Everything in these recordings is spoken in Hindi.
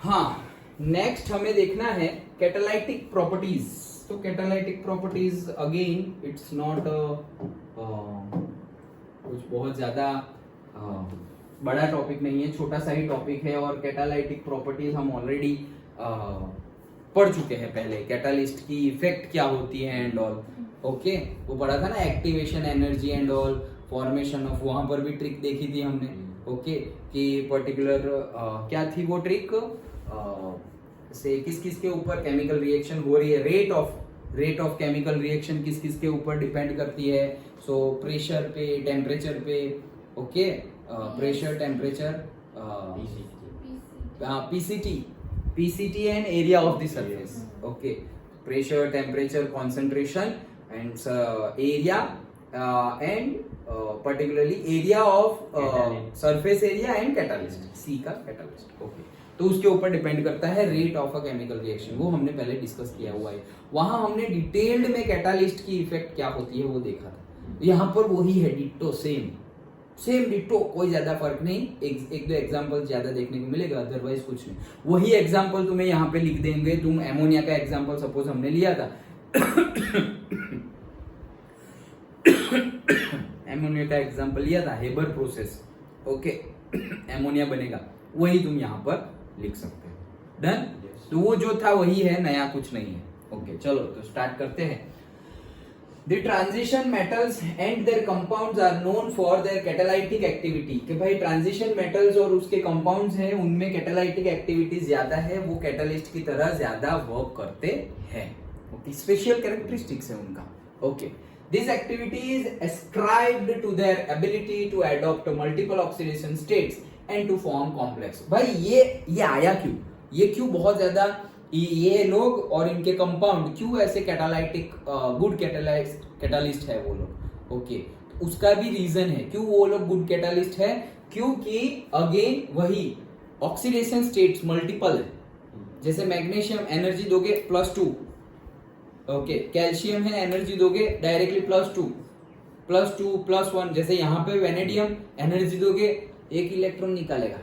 हाँ, नेक्स्ट हमें देखना है कैटालाइटिक प्रॉपर्टीज। तो catalytic properties again it's not कुछ बहुत ज्यादा बड़ा टॉपिक नहीं है, छोटा सा ही टॉपिक है। और कैटालाइटिक प्रॉपर्टीज हम ऑलरेडी पढ़ चुके हैं पहले, कैटालिस्ट की इफेक्ट क्या होती है एंड ऑल। ओके, वो पढ़ा था ना, activation energy and all, formation of, वहां पर भी ट्रिक देखी थी हमने। ओके, कि पर्टिकुलर क्या थी वो ट्रिक, से किस किस के ऊपर केमिकल रिएक्शन हो रही है, रेट ऑफ केमिकल रिएक्शन किस किस के ऊपर डिपेंड करती है। सो प्रेशर पे, टेम्परेचर पे। Okay, pressure, temperature, PCT and area of the surface. Okay, pressure, temperature, concentration and area and particularly area of surface area and catalyst, C का कैटालिस्ट। ओके, तो उसके ऊपर डिपेंड करता है rate of a chemical reaction, वो हमने पहले डिस्कस किया हुआ है। वहां हमने डिटेल्ड में कैटालिस्ट की इफेक्ट क्या होती है वो देखा था। यहाँ पर वही है, डिट्टो, सेम डिट्टो, कोई ज्यादा फर्क नहीं। एक दो एग्जांपल ज्यादा देखने को मिलेगा, अदरवाइज कुछ नहीं। वही एग्जांपल तुम्हें यहाँ पे लिख देंगे। तुम एमोनिया का एग्जांपल सपोज हमने लिया था एमोनिया का एग्जांपल लिया था, हेबर प्रोसेस। ओके, एमोनिया बनेगा, वही तुम यहाँ पर लिख सकते हो। डन? तो वो जो था वही है, नया कुछ नहीं है। ओके, चलो तो स्टार्ट करते हैं। The transition metals and their compounds are known for their catalytic activity। कि भाई ट्रांजिशन मेटल्स और उसके कंपाउंड्स हैं, उनमें कैटालाइटिक एक्टिविटीज ज्यादा है, वो कैटालिस्ट की तरह ज्यादा वर्क करते हैं। ओके, स्पेशल कैरेक्टरिस्टिक्स है उनका। Okay, this activity is ascribed to their ability to adopt multiple oxidation states and to form complex। भाई ये आया क्यों, ये क्यों बहुत ज्यादा ये लोग और इनके कंपाउंड क्यों ऐसे कैटालाइटिक गुड कैटालिस्ट है वो लोग। ओके, उसका भी रीजन है क्यों वो लोग गुड कैटालिस्ट है, क्योंकि अगेन वही ऑक्सीडेशन स्टेट्स मल्टीपल है। जैसे मैग्नीशियम एनर्जी दोगे +2, ओके, कैल्शियम है एनर्जी दोगे डायरेक्टली +2 +1। जैसे यहाँ पे वेनेडियम एनर्जी दोगे 1 इलेक्ट्रॉन निकालेगा,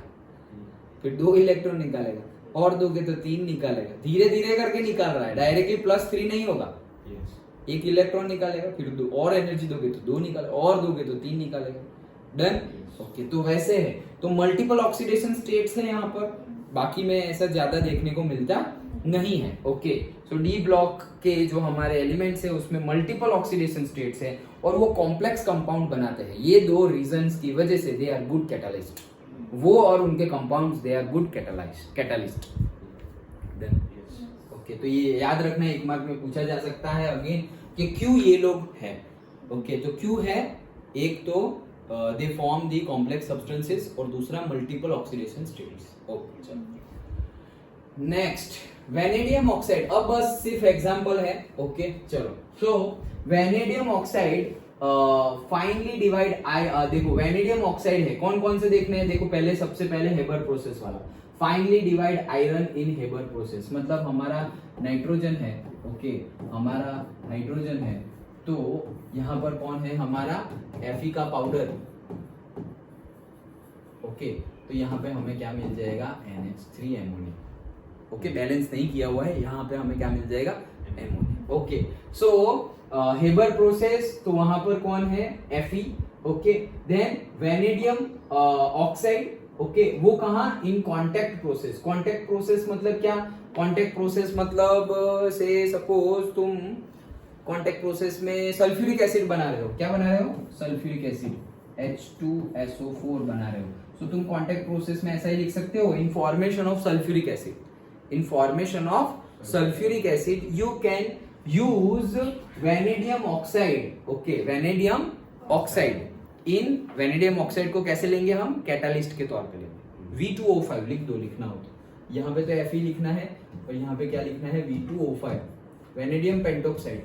फिर 2 इलेक्ट्रॉन निकालेगा, और दोगे तो 3 निकालेगा, धीरे धीरे करके निकाल रहा है, डायरेक्टली +3 नहीं होगा। 1 इलेक्ट्रॉन निकालेगा, फिर 2 और एनर्जी दोगे तो 2 निकालेगा, और दोगे तो 3 निकालेगा। डन? ओके, तो वैसे है, तो मल्टीपल ऑक्सीडेशन स्टेट्स है यहाँ पर, बाकी में ऐसा ज्यादा देखने को मिलता नहीं है। ओके, सो डी ब्लॉक के जो हमारे एलिमेंट्स है उसमें मल्टीपल ऑक्सीडेशन स्टेट्स है और वो कॉम्प्लेक्स कंपाउंड बनाते हैं। ये 2 रीजंस की वजह से दे आर गुड कैटालिस्ट, वो और उनके compounds they are good catalyst. Then okay, तो ये याद रखना, 1 मार्क में पूछा जा सकता है अगेन कि क्यों ये लोग हैं। ओके, जो क्यों है, एक तो they form the complex substances और दूसरा मल्टीपल ऑक्सीडेशन स्टेट्स। ओके, चलो नेक्स्ट, वेनेडियम ऑक्साइड। अब बस सिर्फ एग्जांपल है। ओके, चलो, सो वेनेडियम ऑक्साइड फाइनली डिवाइड देखो वेनेडियम ऑक्साइड है, कौन कौन से देखने हैं, देखो पहले सबसे पहले हेबर प्रोसेस वाला, finally divide iron in Haber process. मतलब हमारा नाइट्रोजन है, ओके, हमारा नाइट्रोजन है, तो यहां पर कौन है हमारा Fe का पाउडर। ओके, तो यहाँ पे हमें क्या मिल जाएगा, NH3 एमोनिया। ओके, बैलेंस नहीं किया हुआ है, यहाँ पे हमें क्या मिल जाएगा, ammonia. Okay, so Haber process, तो वहां पर कौन है, Fe। Okay, then vanadium oxide, okay, वो कहा, in contact process. Contact process मतलब क्या, कांटेक्ट प्रोसेस मतलब से सपोज तुम कांटेक्ट प्रोसेस में सल्फ्यूरिक एसिड बना रहे हो, क्या बना रहे हो, सल्फ्यूरिक एसिड H2SO4 बना रहे हो, तो तुम कांटेक्ट प्रोसेस में ऐसा ही लिख सकते हो, in formation of sulphuric acid. In formation of sulphuric acid you can use vanadium oxide. Okay, vanadium oxide, in vanadium oxide को कैसे लेंगे हम, कैटालिस्ट के तौर पे लेंगे। V2O5 लिख दो, लिखना हो तो यहाँ पे तो Fe लिखना है और यहाँ पे क्या लिखना है, V2O5, वेनेडियम पेंटोक्साइड।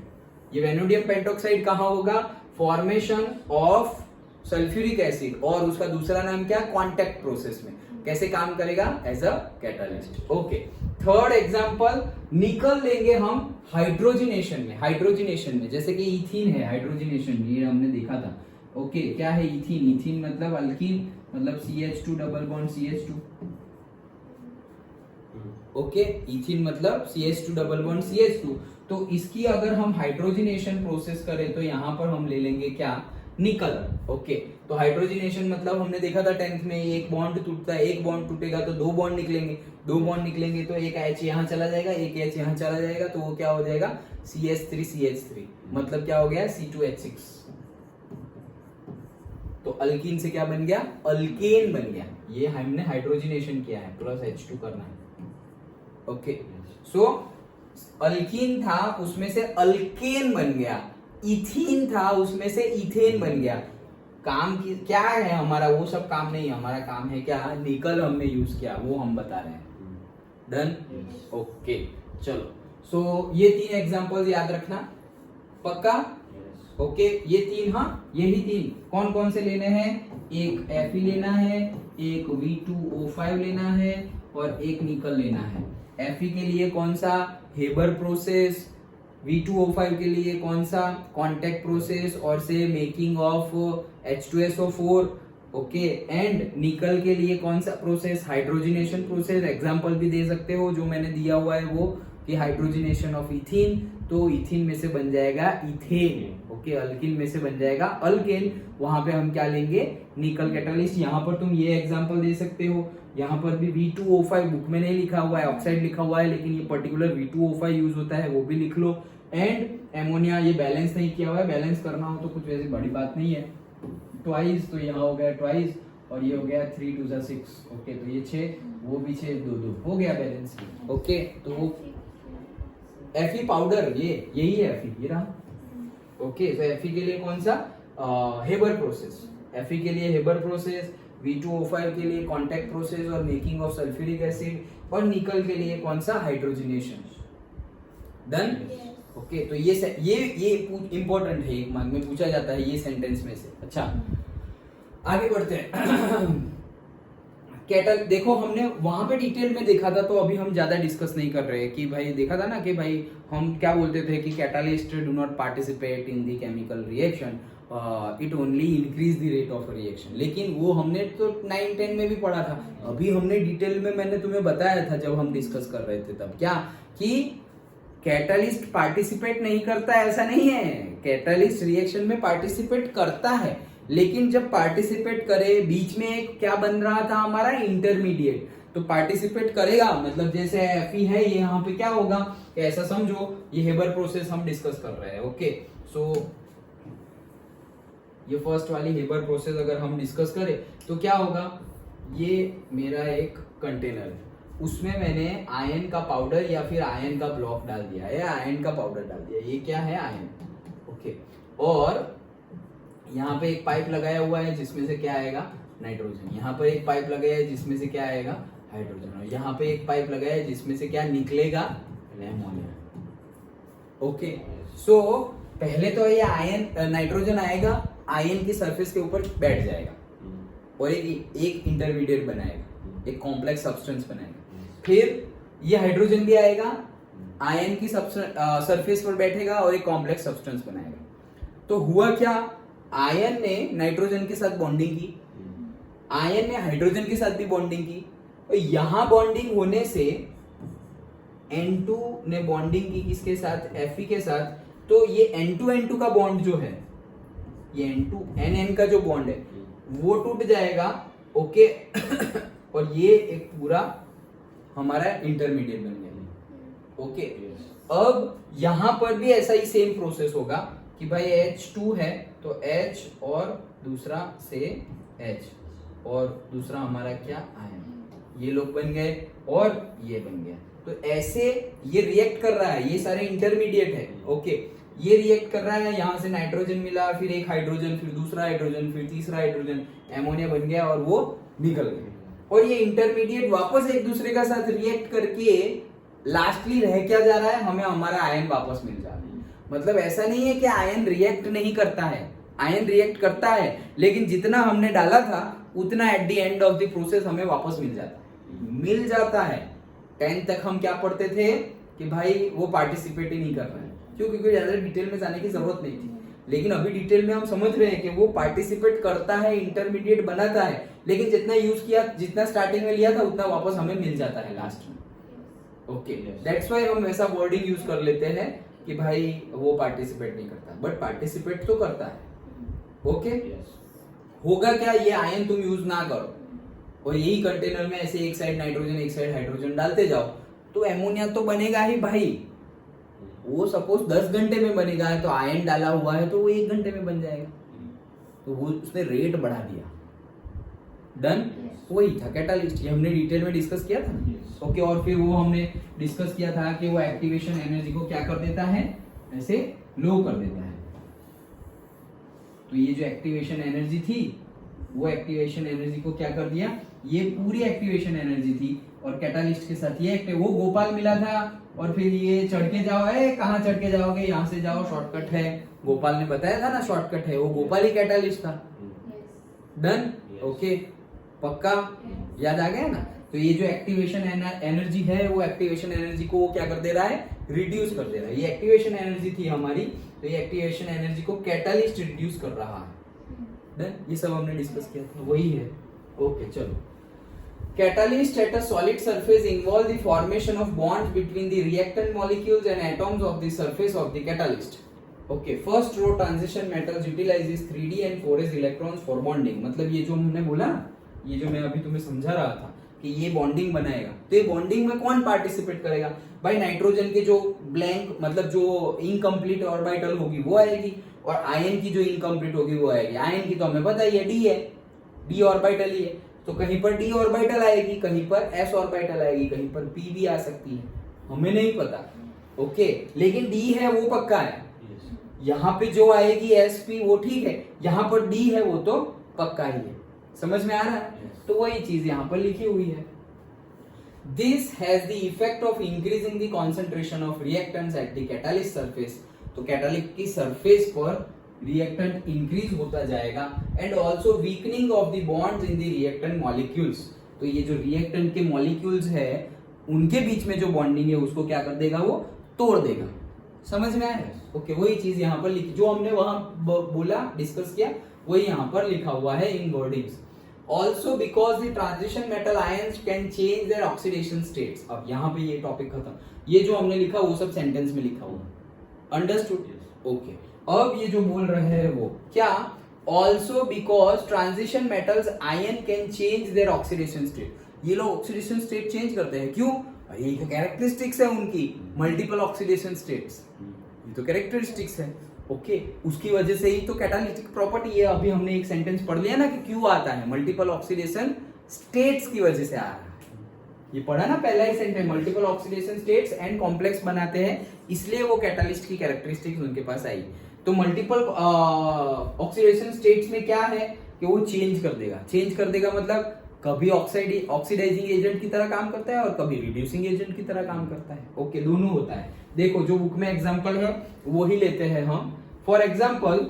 ये वेनेडियम पेंटोक्साइड कहाँ होगा, फॉर्मेशन ऑफ सल्फ्यूरिक एसिड, और उसका दूसरा नाम क्या, कांटेक्ट प्रोसेस में कैसे काम करेगा, as a catalyst. Okay, third example, nickel लेंगे हम हाइड्रोजिनेशन में। हाइड्रोजिनेशन में जैसे कि इथीन है, हाइड्रोजिनेशन ये हमने देखा था। ओके, क्या है इथीन, इथीन मतलब अल्कीन, मतलब CH2 double bond CH2। Okay, इथिन मतलब CH2 डबल बॉन्ड CH2। तो इसकी अगर हम हाइड्रोजिनेशन प्रोसेस करें तो यहाँ पर हम ले लेंगे क्या, निकल। ओके, तो हाइड्रोजिनेशन मतलब हमने देखा था 10th में, एक बॉन्ड टूटता है, एक बॉन्ड टूटेगा तो दो बॉन्ड निकलेंगे, दो बॉन्ड निकलेंगे तो एक H यहाँ चला जाएगा, एक H यहाँ चला जाएगा, तो वो क्या हो जाएगा CH3 मतलब क्या हो गया C2H6। तो अल्कीन से क्या बन गया, अल्केन बन गया। ये हमने हाइड्रोजिनेशन किया है, प्लस H2 करना है। ओके, सो अल्कीन था उसमें से अल्केन बन गया, इथीन था उसमें से इथेन बन गया। काम की क्या है हमारा, वो सब काम नहीं है, हमारा काम है क्या, निकल हमने यूज किया, वो हम बता रहे हैं। डन, ओके चलो। सो ये 3 एग्जांपल्स याद रखना, पक्का। ओके, ये 3, हाँ यही 3 कौन कौन से लेने हैं, एक Fe लेना है, एक V2O5 लेना है और एक निकल लेना है। Fe के लिए कौन सा, हेबर प्रोसेस, V2O5 के लिए कौन सा, कांटेक्ट प्रोसेस और से making of H2SO4। Okay, and निकल के लिए कौन सा प्रोसेस, हाइड्रोजिनेशन प्रोसेस। एग्जांपल भी दे सकते हो जो मैंने दिया हुआ है वो, कि हाइड्रोजिनेशन ऑफ इथीन, तो इथीन में से बन जाएगा इथेन। ओके, अल्किन में से बन जाएगा अल्केन, वहां पे हम क्या लेंगे, निकल कैटालिस्ट। यहाँ पर तुम ये एग्जांपल दे सकते हो, यहाँ पर भी V2O5 बुक में नहीं लिखा हुआ है, ऑक्साइड लिखा हुआ है, लेकिन ये पर्टिकुलर V2O5 यूज होता है, वो भी लिख लो। एंड एमोनिया, ये बैलेंस नहीं किया हुआ है, बैलेंस करना हो तो कुछ वैसी बड़ी बात नहीं है। ट्वाइस, तो यहाँ हो गया ट्वाइस और ये हो गया 3 2 6। ओके, तो ये 6, वो भी 6, 2 2 हो गया बैलेंस। ओके, तो Fe पाउडर, ये यही है Fe, ये रहा। ओके, तो Fe के लिए कौन सा, हेबर प्रोसेस, Fe के लिए हेबर प्रोसेस, V2O5 के लिए कांटेक्ट प्रोसेस और मेकिंग ऑफ सल्फ्यूरिक एसिड, और निकल के लिए कौन सा, हाइड्रोजिनेशन। डन, ओके, तो ये इंपॉर्टेंट है, एक मार्क में पूछा जाता है ये सेंटेंस में से। अच्छा, आगे बढ़ते हैं। कैटल, देखो हमने वहां पे डिटेल में देखा था, तो अभी हम ज्यादा डिस्कस नहीं कर रहे कि भाई, देखा था ना कि भाई हम क्या बोलते थे कि catalyst do not participate in the chemical reaction, it only increase the rate of reaction. लेकिन वो हमने तो 9-10 में भी पढ़ा था। अभी हमने डिटेल में, मैंने तुम्हें बताया था जब हम डिस्कस कर रहे थे तब, क्या कि कैटलिस्ट पार्टिसिपेट नहीं करता, ऐसा नहीं है। कैटलिस्ट रिएक्शन में पार्टिसिपेट करता है, लेकिन जब पार्टिसिपेट करे, बीच में एक क्या बन रहा था हमारा, इंटरमीडिएट। तो पार्टिसिपेट करेगा मतलब जैसे Fe है, ये यहाँ पे क्या होगा, ऐसा समझो, ये हेबर प्रोसेस हम डिस्कस कर रहे हैं। ओके, सो ये फर्स्ट वाली हेबर प्रोसेस अगर हम डिस्कस करें तो क्या होगा, ये मेरा एक कंटेनर है, उसमें मैंने आयन का पाउडर या फिर आयन का ब्लॉक डाल दिया है, आयन का पाउडर डाल दिया, ये क्या है, आयन। ओके, और यहाँ पे एक पाइप लगाया हुआ है जिसमें से क्या आएगा, नाइट्रोजन। यहाँ पर एक पाइप लगाया है जिसमें से क्या आएगा, हाइड्रोजन। और यहाँ पे एक पाइप लगाया है जिसमें से क्या निकलेगा, अमोनिया। ओके, सो पहले तो ये आयन, नाइट्रोजन आएगा, आयन की सरफेस के ऊपर बैठ जाएगा और एक इंटरमीडिएट बनाएगा, एक कॉम्प्लेक्स सब्सटेंस बनाएगा। फिर ये हाइड्रोजन भी आएगा, आयन की सरफेस पर बैठेगा और एक कॉम्प्लेक्स सब्सटेंस बनाएगा। तो हुआ क्या, आयन ने नाइट्रोजन के साथ बॉन्डिंग की, आयन ने हाइड्रोजन के साथ भी बॉन्डिंग की, और यहां बॉन्डिंग होने से N2 ने बॉन्डिंग की किसके साथ, Fe के साथ। तो ये N2N2 का बॉन्ड जो है, ये N2NN का जो बॉन्ड है वो टूट जाएगा। ओके और ये एक पूरा हमारा इंटरमीडिएट बन गया। ओके, अब यहां पर भी ऐसा ही सेम प्रोसेस होगा कि भाई H2 है तो H और दूसरा से H और दूसरा हमारा क्या, आयन। ये लोग बन गए और ये बन गया। तो ऐसे ये रिएक्ट कर रहा है, ये सारे इंटरमीडिएट है। ओके, ये रिएक्ट कर रहा है, यहां से नाइट्रोजन मिला, फिर एक हाइड्रोजन, फिर दूसरा हाइड्रोजन, फिर तीसरा हाइड्रोजन, एमोनिया बन गया और वो निकल गया। और ये इंटरमीडिएट वापस एक दूसरे का साथ रिएक्ट करके लास्टली रह क्या जा रहा है, हमें हमारा आयन वापस मिल जा रहा है। मतलब ऐसा नहीं है कि आयन रिएक्ट नहीं करता है, आयन रिएक्ट करता है, लेकिन जितना हमने डाला था उतना at the end of the process हमें वापस मिल जाता है। 10 तक हम क्या पढ़ते थे कि भाई वो पार्टिसिपेट ही नहीं कर रहे हैं, क्योंकि कोई ज्यादा डिटेल में जाने की जरूरत नहीं थी। लेकिन अभी डिटेल में हम समझ रहे हैं कि वो पार्टिसिपेट करता है, इंटरमीडिएट बनाता है, लेकिन जितना यूज किया, जितना स्टार्टिंग में लिया था उतना वापस हमें मिल जाता है लास्ट में। ओके, दैट्स व्हाई हम ऐसा वर्डिंग यूज कर लेते हैं कि भाई वो पार्टिसिपेट नहीं करता, बट पार्टिसिपेट तो करता है। ओके, होगा क्या, ये आयन तुम यूज ना करो और यही कंटेनर में ऐसे एक साइड नाइट्रोजन एक साइड हाइड्रोजन डालते जाओ तो एमोनिया तो बनेगा ही भाई। वो सपोज 10 घंटे में बनेगा तो आयन डाला हुआ है तो वो 1 घंटे में बन जाएगा, तो वो उसने रेट बढ़ा दिया। डन, वही था कैटालिस्ट, ये हमने डिटेल में डिस्कस किया था ना। ओके, और फिर वो हमने डिस्कस किया था कि वो एक्टिवेशन एनर्जी को क्या कर देता है, ऐसे लो कर देता है। तो ये जो एक्टिवेशन एनर्जी थी वो एक्टिवेशन एनर्जी को क्या कर दिया, ये पूरी एक्टिवेशन एनर्जी थी और कैटालिस्ट के साथ ये वो गोपाल मिला था और फिर ये चढ़ के जाओ, कहाँ चढ़ के जाओगे, यहाँ से जाओ, शॉर्टकट है, गोपाल ने बताया था ना शॉर्टकट है, वो गोपाल ही कैटालिस्ट था। डन, ओके, पक्का याद आ गया ना। तो ये जो एक्टिवेशन एनर्जी है वो एक्टिवेशन एनर्जी को क्या कर दे रहा है, रिड्यूस कर दे रहा है। ये एक्टिवेशन एनर्जी थी हमारी, तो ये एक्टिवेशन एनर्जी को कैटालिस्ट रिड्यूस कर रहा है। डन, ये सब हमने डिस्कस किया था, वही है। ओके, चलो, catalyst at a solid surface involve the formation of bonds between the reactant molecules and atoms of the surface of the catalyst. Okay, first row transition metals utilizes 3d and 4s electrons for bonding. मतलब ये जो हमने बोला, ये जो मैं अभी तुम्हें समझा रहा था कि ये बॉन्डिंग बनाएगा, तो ये बॉन्डिंग में कौन पार्टिसिपेट करेगा भाई, नाइट्रोजन के जो ब्लैंक मतलब जो इनकम्प्लीट ऑर्बिटल होगी वो आएगी और आयन की जो इनकम्प्लीट होगी वो आएगी। आयन की तो हमें पता ही है डी है, डी ऑर्बिटल ही है, तो कहीं पर डी ऑर्बिटल आएगी, कहीं पर एस ऑर्बिटल आएगी, कहीं पर पी भी आ सकती है, हमें नहीं पता। ओके, लेकिन डी है वो पक्का है। यहाँ पे जो आएगी एस पी वो ठीक है, यहाँ पर डी है वो तो पक्का ही है। समझ में आ रहा है? तो वही चीज यहाँ पर लिखी हुई है। This has the effect of increasing the concentration of reactants at the catalyst surface. तो कैटालिस्ट की सरफेस पर रिएक्टेंट इंक्रीज होता जाएगा and also weakening of the bonds in the reactant molecules. तो ये जो रिएक्टेंट के मॉलिक्यूल्स है उनके बीच में जो बॉन्डिंग है उसको क्या कर देगा, वो तोड़ देगा। समझ में आया? ओके, वही चीज यहाँ पर लिखी, जो हमने वहां बोला डिस्कस किया वही यहाँ पर लिखा हुआ है in wordings. Also because the transition metal ions can change their oxidation states. अब यहाँ पे ये टॉपिक खत्म, ये जो हमने लिखा वो सब सेंटेंस में लिखा हुआ। अंडरस्टूड? ओके, अब ये जो बोल रहे हैं वो क्या, also because transition metals ion can change their oxidation state. ये लोग ऑक्सीडेशन स्टेट चेंज करते हैं, क्यों? ये तो कैरेक्टरिस्टिक्स है उनकी, मल्टीपल ऑक्सीडेशन स्टेट्स, ये तो कैरेक्टरिस्टिक्स है। ओके, उसकी वजह से ही तो कैटालिटिक प्रॉपर्टी, ये अभी हमने एक सेंटेंस पढ़ लिया ना कि क्यों आता है, मल्टीपल ऑक्सीडेशन स्टेट्स की वजह से आ रहा है। ये पढ़ा ना पहला ही sentence, multiple oxidation states and complex बनाते हैं, इसलिए वो कैटालिस्ट की कैरेक्टरिस्टिक्स उनके पास आई। तो मल्टीपल ऑक्सीडेशन स्टेट्स में क्या है कि वो चेंज कर देगा। चेंज कर देगा मतलब कभी ऑक्सीडाइजिंग एजेंट की तरह काम करता है और कभी रिड्यूसिंग एजेंट की तरह काम करता है। ओके, दोनों होता है। देखो जो बुक में एग्जांपल है वो ही लेते हैं हम। For example,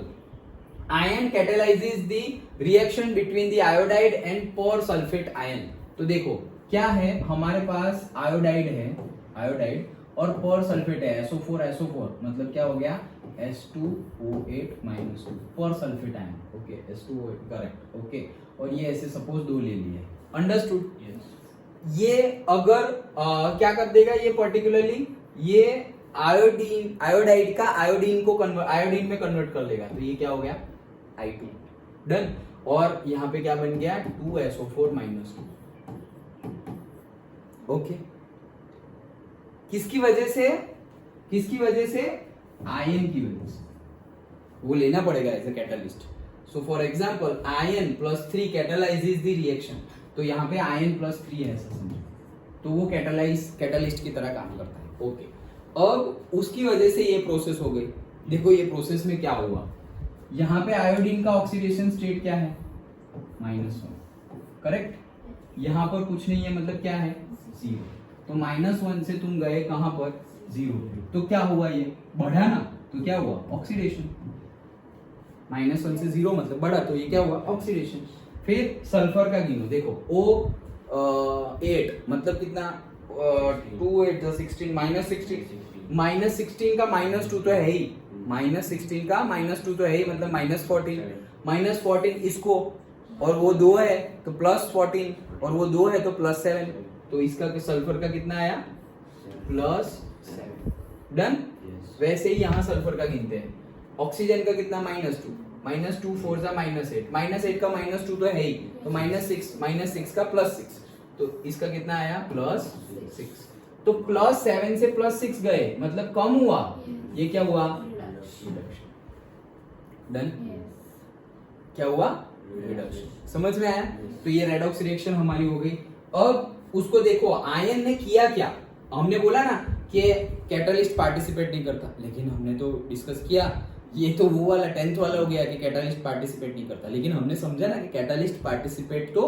ion catalyses the reaction between the iodide and persulphate ion. तो देखो क्या है, हमारे पास आयोडाइड है, आयोडाइड, और पोर सल्फेट है SO4 SO4, मतलब क्या हो गया H2O8-2 persulphate ion. Okay, H2O8 correct. Okay, और ये ऐसे सपोज दो ले लिए। अंडरस्टूड? ये अगर क्या कर देगा, ये पर्टिकुलरली ये आयोडाइड का आयोडीन में कन्वर्ट कर लेगा, तो ये क्या हो गया I2। डन, और यहाँ पे क्या बन गया 2SO4-2। ओके, किसकी वजह से? आयन की वजह से, वो लेना पड़ेगा as a catalyst. So for example, ion +3 catalyses the reaction. तो यहाँ पे आयन +3 है ऐसा समझो, तो वो कैटालिस्ट की तरह काम करता है। ओके, अब उसकी वजह से ये प्रोसेस हो गई। देखो ये प्रोसेस में क्या हुआ, यहाँ पे आयोडीन का ऑक्सीडेशन स्टेट क्या है -1, करेक्ट। यहाँ पर कुछ नहीं है, मतलब क्या है 0। तो -1 से तुम गए कहां पर 0, तो क्या हुआ, ये बढ़ा ना, तो क्या हुआ ऑक्सीडेशन। -1 से 0 मतलब बढ़ा, तो ये क्या हुआ ऑक्सीडेशन। फिर सल्फर का गिनो, देखो O8 मतलब कितना 2 8 16 -16 का -2 तो है ही, -16 का -2 तो है ही, मतलब -14 इसको, और वो 2 है तो +14, और वो 2 है तो +7, तो इसका सल्फर का कितना आया प्लस डन। वैसे ही यहाँ सल्फर का गिनते हैं। ऑक्सीजन का कितना -2 4 सा -8, -8 का -2 तो है ही, तो -6 का +6, तो इसका कितना आया +6। तो +7 से +6 गए मतलब कम हुआ, ये क्या हुआ डन। क्या हुआ रिडक्शन। समझ में आया। तो ये रेडॉक्स रिएक्शन हमारी हो गई। अब उसको देखो आयन ने किया क्या। हमने बोला ना कि कैटलिस्ट पार्टिसिपेट नहीं करता, लेकिन हमने तो डिस्कस किया, ये तो वो वाला 10th वाला हो गया कि कैटलिस्ट पार्टिसिपेट नहीं करता, लेकिन हमने समझा ना कि कैटलिस्ट पार्टिसिपेट तो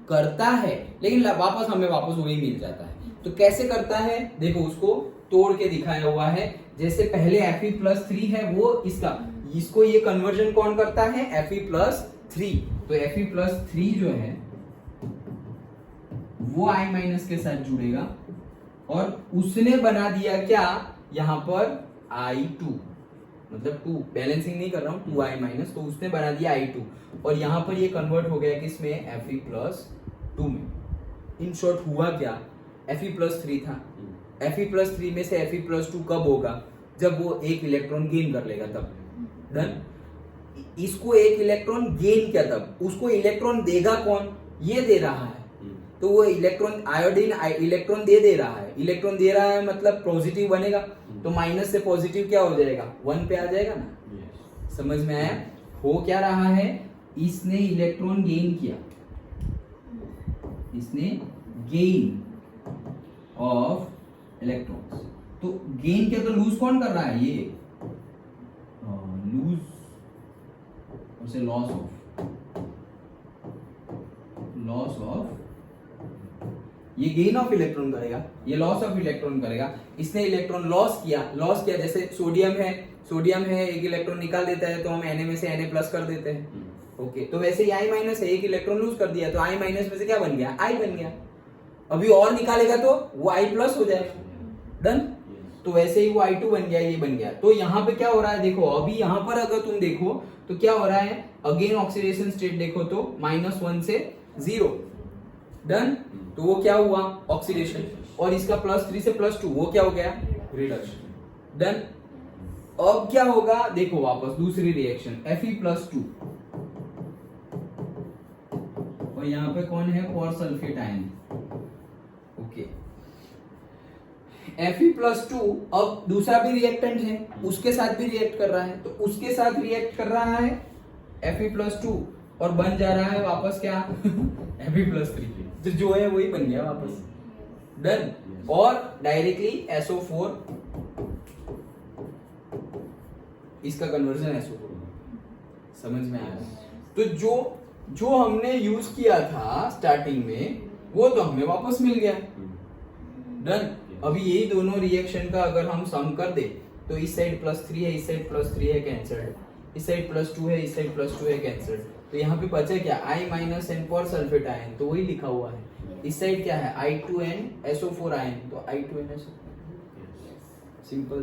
करता है, लेकिन हमें वापस वही मिल जाता है। तो कैसे करता है देखो, उसको तोड़ के दिखाया हुआ है। जैसे पहले Fe+3 है वो इसको ये कन्वर्जन कौन करता है Fe+3। तो Fe+3 जो है वो I- के साथ जुड़ेगा और उसने बना दिया क्या यहाँ पर I2, मतलब 2 बैलेंसिंग नहीं कर रहा हूं, 2I-, तो उसने बना दिया I2 और यहाँ पर ये कन्वर्ट हो गया किसमें Fe+2 में। इन शॉर्ट हुआ क्या, Fe+3 था, Fe+3 में से Fe+2 कब होगा जब वो एक इलेक्ट्रॉन गेन कर लेगा तब। डन। इसको एक इलेक्ट्रॉन गेन किया तब, उसको इलेक्ट्रॉन देगा कौन, ये दे रहा है, तो वो इलेक्ट्रॉन आयोडीन इलेक्ट्रॉन दे रहा है। इलेक्ट्रॉन दे रहा है मतलब पॉजिटिव बनेगा, तो माइनस से पॉजिटिव क्या हो जाएगा 1 पे आ जाएगा ना। समझ में आया। हो क्या रहा है, इसने इलेक्ट्रॉन गेन किया, इसने गेन ऑफ इलेक्ट्रॉन्स। तो गेन किया तो लूज कौन कर रहा है, ये लूज उसे लॉस ऑफ ये गेन ऑफ इलेक्ट्रॉन करेगा, ये लॉस ऑफ इलेक्ट्रॉन करेगा। इसने इलेक्ट्रॉन लॉस किया जैसे सोडियम है एक इलेक्ट्रॉन निकाल देता है तो हम Na में से Na+ कर देते हैं। ओके, तो वैसे ही I- है, एक इलेक्ट्रॉन लूज कर दिया तो I- में से क्या बन गया I बन गया। अभी और निकालेगा तो वो I+ हो जाएगा। डन। तो वैसे ही वो I2 बन गया, ये बन गया। तो यहाँ पे क्या हो रहा है देखो, अभी यहाँ पर अगर तुम देखो तो क्या हो रहा है, अगेन ऑक्सीडेशन स्टेट देखो तो -1 से 0। डन। तो वो क्या हुआ ऑक्सीडेशन, और इसका +3 से +2 वो क्या हो गया रिडक्शन। डन। अब क्या होगा देखो, वापस दूसरी रिएक्शन Fe+2 और यहाँ पे कौन है पोरसल्फेट आयन। ओके, Fe+2 अब दूसरा भी रिएक्टेंट है, उसके साथ भी रिएक्ट कर रहा है, तो उसके साथ रिएक्ट कर रहा है Fe+2 और बन जा रहा है वापस क्या Fe+3, जो है वही बन गया वापस। डन। और डायरेक्टली SO4, इसका कन्वर्जन SO4। समझ में आया। तो जो हमने यूज किया था स्टार्टिंग में वो तो हमें वापस मिल गया। डन। अभी यही दोनों रिएक्शन का अगर हम सम कर दे तो इस साइड +3 है, इस साइड +3 है, कैंसल्ड, इस साइड +2 है, इस साइड +2 है, कैंसल्ड। तो यहाँ पे बचा क्या I- एंड पोरसल्फेट आयन, तो वही लिखा हुआ है। इस साइड क्या है I2N SO4 आयन, तो I2N SO4। सिंपल।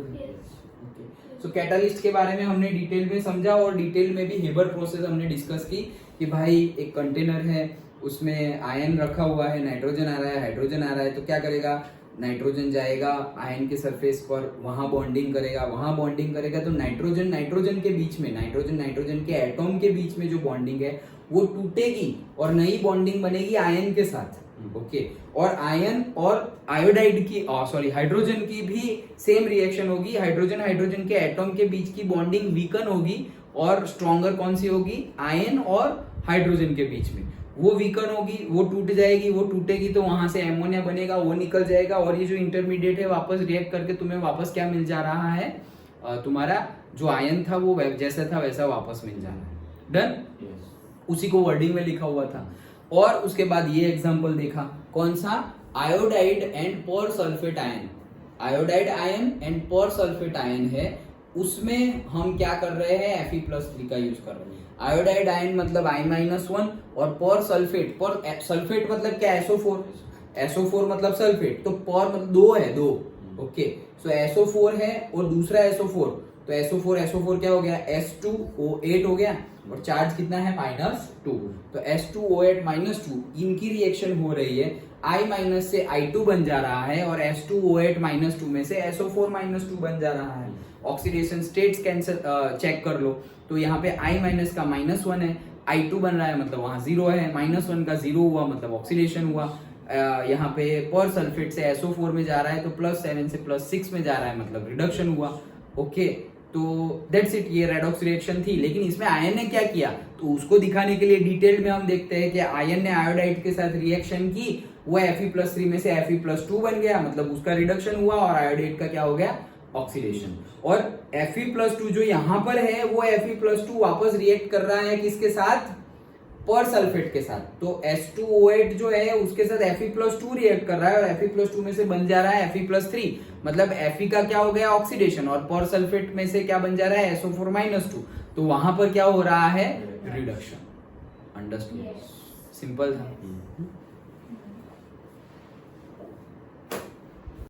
सो कैटालिस्ट के बारे में हमने डिटेल में समझा और डिटेल में भी हेबर प्रोसेस हमने डिस्कस की कि भाई एक कंटेनर है, उसमें आयन रखा हुआ है, नाइट्रोजन आ रहा है, हाइड्रोजन आ रहा है, तो क्या करेगा, नाइट्रोजन जाएगा आयन के सरफेस पर, वहां बॉन्डिंग करेगा, तो नाइट्रोजन के बीच में, नाइट्रोजन के एटॉम के बीच में जो बॉन्डिंग है वो टूटेगी और नई बॉन्डिंग बनेगी आयन के साथ। ओके, और आयन और आयोडाइड की हाइड्रोजन की भी सेम रिएक्शन होगी। हाइड्रोजन के एटॉम के बीच की बॉन्डिंग वीकन होगी और स्ट्रॉन्गर कौन सी होगी, आयन और हाइड्रोजन के बीच में, वो वीकन होगी, वो टूट जाएगी, वो टूटेगी तो वहां से एमोनिया बनेगा, वो निकल जाएगा और ये जो इंटरमीडिएट है वापस रिएक्ट करके तुम्हें वापस क्या मिल जा रहा है, तुम्हारा जो आयन था वो जैसा था वैसा वापस मिल जाना है। डन। उसी को वर्डिंग में लिखा हुआ था। और उसके बाद ये एग्जांपल देखा, कौन सा, iodide and persulphate ion. Iodide ion and persulphate ion है, उसमें हम क्या कर रहे हैं, Fe+3 का यूज कर रहे हैं। आयोडाइड आयन मतलब I-1 और पोरसल्फेट, सल्फेट मतलब क्या, SO4 मतलब सल्फेट, तो पोर मतलब 2 है, 2। ओके, सो SO4 है और दूसरा SO4, तो SO4 क्या हो गया, S2O8 हो गया, और चार्ज कितना है -2। तो H2OH -2 इनकी रिएक्शन हो रही है, I- से I2 बन जा रहा है और H2OH -2 में से SO4 -2 बन जा रहा है। ऑक्सीडेशन स्टेट्स कैंसिल चेक कर लो, तो यहाँ पे I- का -1 है, I2 बन रहा है मतलब वहां 0 है, -1 का 0 हुआ मतलब ऑक्सीडेशन हुआ। यहाँ पे पर सल्फेट से SO4 में जा रहा है तो +7 से +6 में जा रहा है मतलब रिडक्शन हुआ। ओके, तो दैट्स इट, ये रेडॉक्स रिएक्शन थी। लेकिन इसमें आयन ने क्या किया, तो उसको दिखाने के लिए डिटेल में हम देखते हैं कि आयन ने आयोडाइड के साथ रिएक्शन की, वो Fe+3 में से Fe+2 बन गया, मतलब उसका रिडक्शन हुआ, और आयोडाइड का क्या हो गया, ऑक्सीडेशन। और Fe+2 जो यहाँ पर है वो Fe+2 वापस रिएक्ट कर रहा है किसके साथ, पर सल्फेट के साथ। तो H2OH जो है उसके साथ Fe+2 रिएक्ट कर रहा है और Fe+2 में से बन जा रहा है Fe+3, मतलब Fe का क्या हो गया, ऑक्सीडेशन, और पर सल्फेट में से क्या बन जा रहा है, SO4 -2। तो वहां पर क्या हो रहा है, रिडक्शन। अंडरस्टूड, सिंपल था।